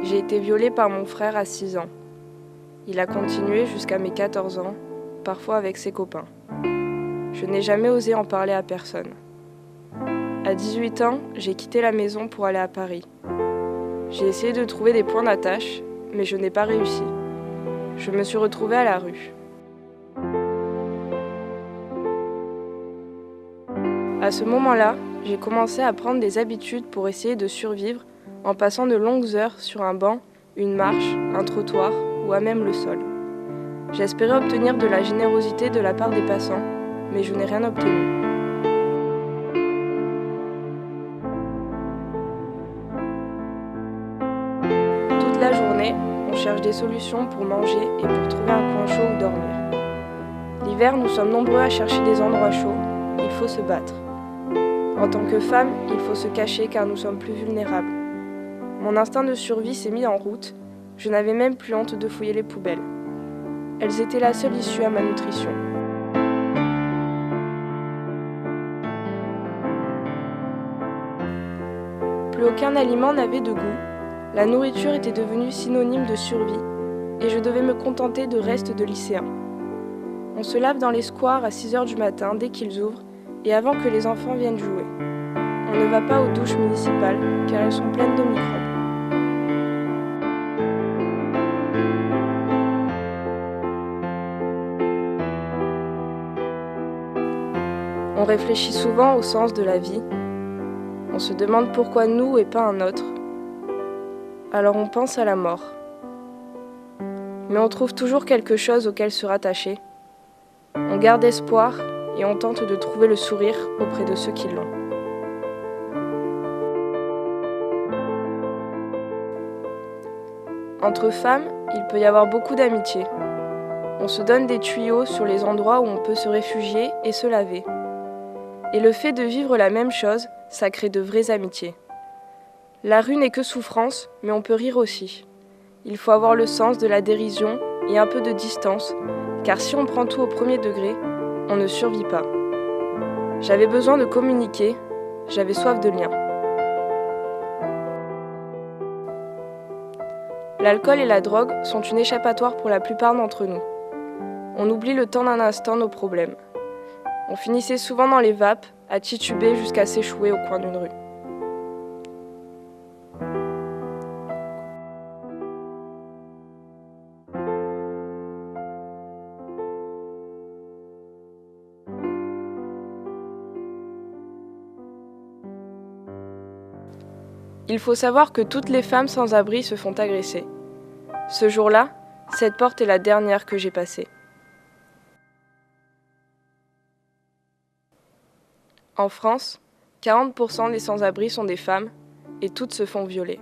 J'ai été violée par mon frère à 6 ans. Il a continué jusqu'à mes 14 ans, parfois avec ses copains. Je n'ai jamais osé en parler à personne. À 18 ans, j'ai quitté la maison pour aller à Paris. J'ai essayé de trouver des points d'attache, mais je n'ai pas réussi. Je me suis retrouvée à la rue. À ce moment-là, j'ai commencé à prendre des habitudes pour essayer de survivre en passant de longues heures sur un banc, une marche, un trottoir ou à même le sol. J'espérais obtenir de la générosité de la part des passants, mais je n'ai rien obtenu. Toute la journée, on cherche des solutions pour manger et pour trouver un coin chaud où dormir. L'hiver, nous sommes nombreux à chercher des endroits chauds, il faut se battre. En tant que femme, il faut se cacher car nous sommes plus vulnérables. Mon instinct de survie s'est mis en route, je n'avais même plus honte de fouiller les poubelles. Elles étaient la seule issue à ma nutrition. Plus aucun aliment n'avait de goût, la nourriture était devenue synonyme de survie et je devais me contenter de restes de lycéens. On se lave dans les squares à 6 h du matin dès qu'ils ouvrent et avant que les enfants viennent jouer. On ne va pas aux douches municipales car elles sont pleines de microbes. On réfléchit souvent au sens de la vie. On se demande pourquoi nous et pas un autre. Alors on pense à la mort. Mais on trouve toujours quelque chose auquel se rattacher. On garde espoir et on tente de trouver le sourire auprès de ceux qui l'ont. Entre femmes, il peut y avoir beaucoup d'amitié. On se donne des tuyaux sur les endroits où on peut se réfugier et se laver. Et le fait de vivre la même chose, ça crée de vraies amitiés. La rue n'est que souffrance, mais on peut rire aussi. Il faut avoir le sens de la dérision et un peu de distance, car si on prend tout au premier degré, on ne survit pas. J'avais besoin de communiquer, j'avais soif de liens. L'alcool et la drogue sont une échappatoire pour la plupart d'entre nous. On oublie le temps d'un instant nos problèmes. On finissait souvent dans les vapes, à tituber jusqu'à s'échouer au coin d'une rue. Il faut savoir que toutes les femmes sans abri se font agresser. Ce jour-là, cette porte est la dernière que j'ai passée. En France, 40% des sans-abri sont des femmes et toutes se font violer.